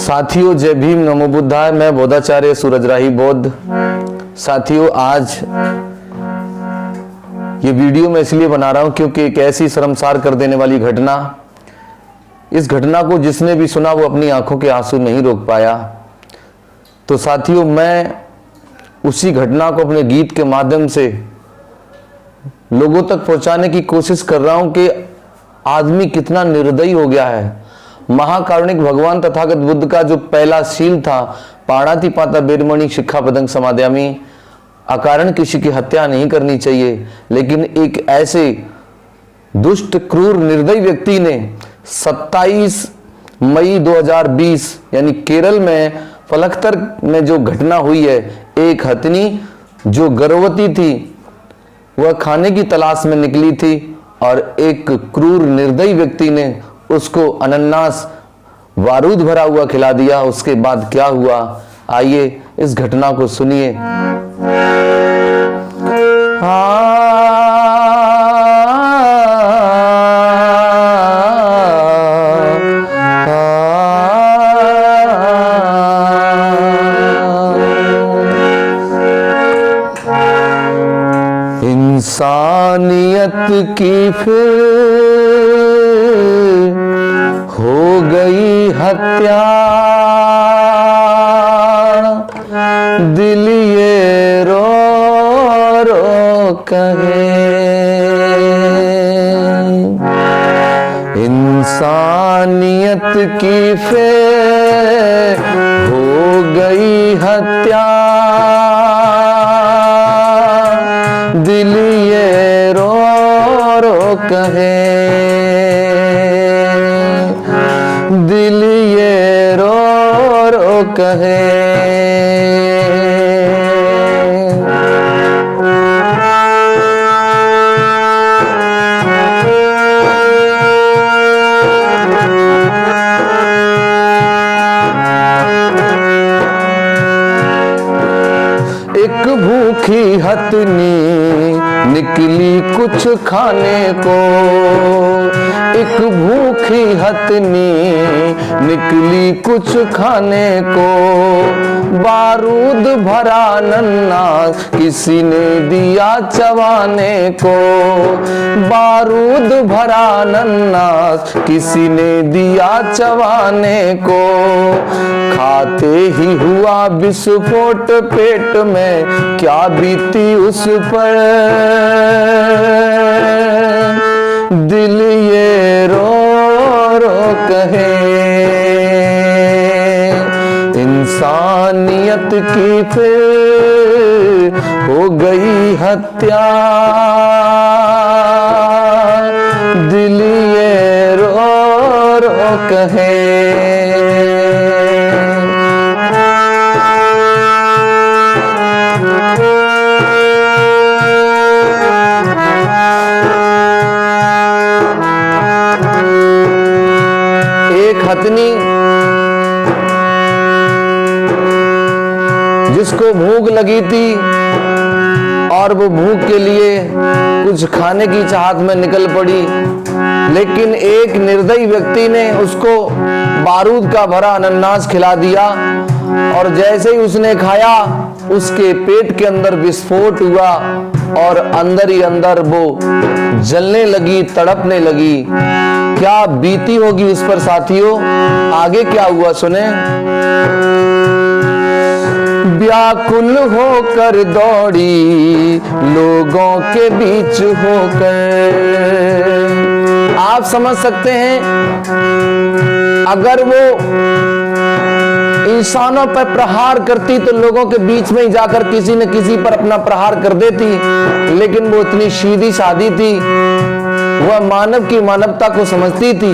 साथियों, जय भीम, नमो बुद्धाय। मैं बोधाचार्य सूरजराही बौद्ध। साथियों, आज ये वीडियो मैं इसलिए बना रहा हूं क्योंकि एक ऐसी शर्मसार कर देने वाली घटना, इस घटना को जिसने भी सुना वो अपनी आंखों के आंसू नहीं रोक पाया। तो साथियों, मैं उसी घटना को अपने गीत के माध्यम से लोगों तक पहुंचाने की कोशिश कर रहा हूं कि आदमी कितना निर्दयी हो गया है। महाकारुणिक भगवान तथागत बुद्ध का जो पहला शील था, पाणातिपाता बेरमणि शिक्षापदं समादयामि, अकारण किसी की हत्या नहीं करनी चाहिए। लेकिन एक ऐसे दुष्ट, क्रूर, निर्दयी व्यक्ति ने 27 मई 2020 यानी केरल में फलकतर में जो घटना हुई है, एक हथनी जो गर्भवती थी वह खाने की तलाश में निकली थी और एक क्रूर निर्दयी व्यक्ति ने उसको अनन्नास बारूद भरा हुआ खिला दिया। उसके बाद क्या हुआ, आइए इस घटना को सुनिए। इंसानियत की फिर हो गई हत्या, दिल ये रो रो कहे। इंसानियत की फिर हो गई हत्या, दिल ये रो रो कहे। दिल ये रो रो कहे। एक भूखी हथनी निकली कुछ खाने को, एक भूखी हथनी निकली कुछ खाने को। बारूद भरा नन्ना किसी ने दिया चबाने को, बारूद भरा नन्ना किसी ने दिया चबाने को। खाते ही हुआ विस्फोट पेट में, क्या बीती उस पर। दिल ये रो रो कहे। इंसानियत की फिर हो गई हत्या, दिल ये रो रो कहे। हथनी जिसको भूख लगी थी और वो भूख के लिए कुछ खाने की चाहत में निकल पड़ी, लेकिन एक निर्दयी व्यक्ति ने उसको बारूद का भरा अनन्नास खिला दिया और जैसे ही उसने खाया उसके पेट के अंदर विस्फोट हुआ और अंदर ही अंदर वो जलने लगी, तड़पने लगी। क्या बीती होगी उस पर साथियों। आगे क्या हुआ सुने। व्याकुल होकर दौड़ी लोगों के बीच होकर। आप समझ सकते हैं, अगर वो इंसानों पर प्रहार करती तो लोगों के बीच में ही जाकर किसी न किसी पर अपना प्रहार कर देती, लेकिन वो इतनी सीधी सादी थी, वह मानव की मानवता को समझती थी,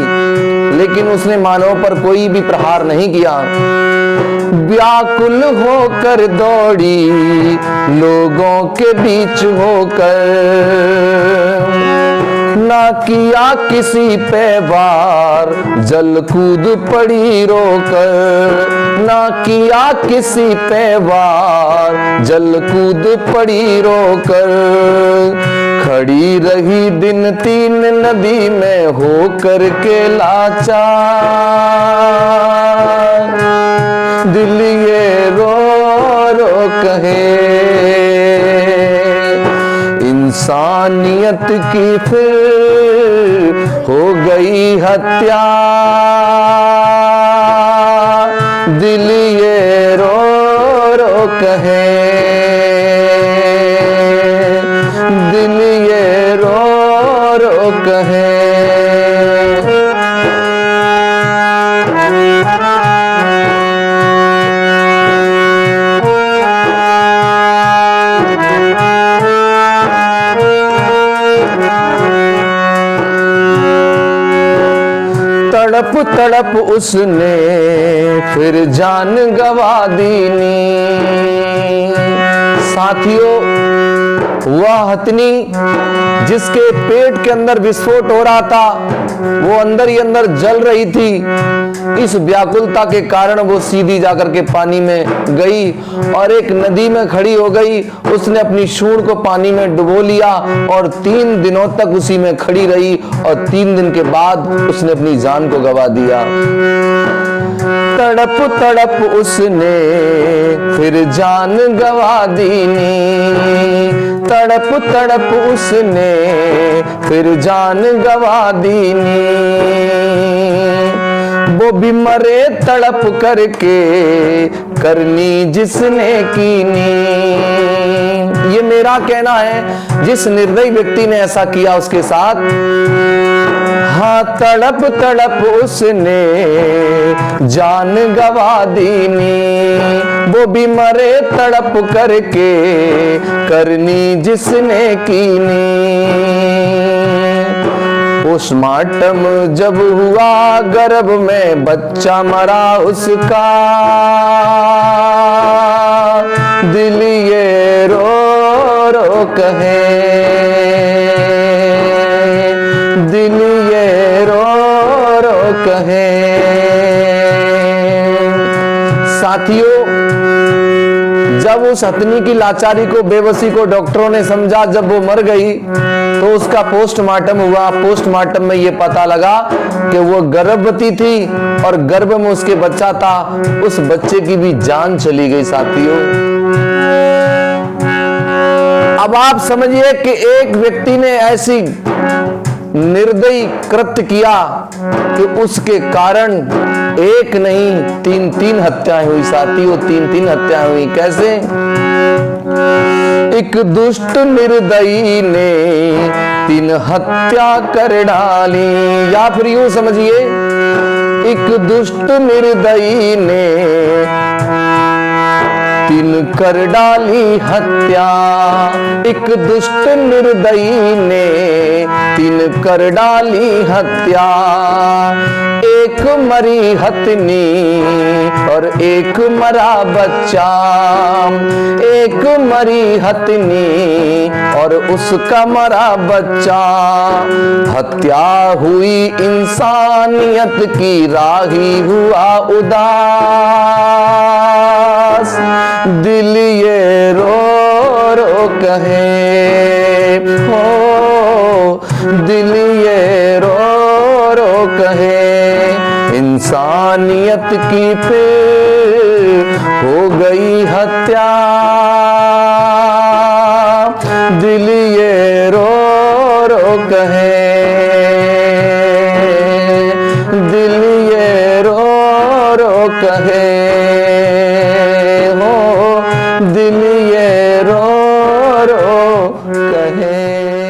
लेकिन उसने मानव पर कोई भी प्रहार नहीं किया। व्याकुल होकर दौड़ी लोगों के बीच होकर, ना किया किसी पे वार, जल कूद पड़ी रोकर। ना किया किसी पे वार, जल कूद पड़ी रोकर। खड़ी रही दिन तीन नदी में हो कर के लाचार। दिल ये रो रो कहे, इंसानियत की फिर हो गई हत्या, दिल ये रो रो कहे, दिल ये रो रो कहे। तड़प तड़प उसने फिर जान गवा दीनी। साथियों, वह हथनी जिसके पेट के अंदर विस्फोट हो रहा था, वो अंदर ही अंदर जल रही थी। इस व्याकुलता के कारण वो सीधी जाकर के पानी में गई और एक नदी में खड़ी हो गई। उसने अपनी सूंड को पानी में डुबो लिया और 3 दिनों तक उसी में खड़ी रही और 3 दिन के बाद उसने अपनी जान को गवा दिया। तड़प तड़प उसने फिर जान गवा दीनी, तड़प तड़प उसने फिर जान गवा दीनी। वो भी मरे तड़प करके करनी जिसने कीनी। ये मेरा कहना है, जिस निर्दयी व्यक्ति ने ऐसा किया उसके साथ, हाँ, तड़प तड़प उसने जान गवा दीनी। वो भी मरे तड़प करके करनी जिसने कीनी। पोस्टमार्टम जब हुआ गर्भ में बच्चा मरा उसका, दिल ये रो रो कहे, दिल ये रो रो कहे। साथियों, जब उस हथनी की लाचारी को, बेबसी को डॉक्टरों ने समझा, जब वो मर गई तो उसका पोस्टमार्टम हुआ। पोस्टमार्टम में ये पता लगा कि वो गर्भवती थी और गर्भ में उसके बच्चा था। उस बच्चे की भी जान चली गई। साथियों, अब आप समझिए कि एक व्यक्ति ने ऐसी निर्दयी कृत्य किया कि उसके कारण एक नहीं 3 हत्याएं हुई। साथियों, 3 हत्याएं हुई। कैसे? एक दुष्ट निर्दयी ने 3 हत्या कर डाली। या फिर यूं समझिए, एक दुष्ट निर्दयी ने 3 कर डाली हत्या। एक दुष्ट निर्दयी ने 3 कर डाली हत्या। एक मरी हथनी और एक मरा बच्चा, एक मरी हथनी और उसका मरा बच्चा। हत्या हुई इंसानियत की, राही हुआ उदास, दिल ये रो रो कहे, हो दिल ये रो रो कहे। इंसानियत की फिर हो गई हत्या, दिल ये रो रो कहे, दिल ये रो रो कहे, हो दिल ये रो रो कहे।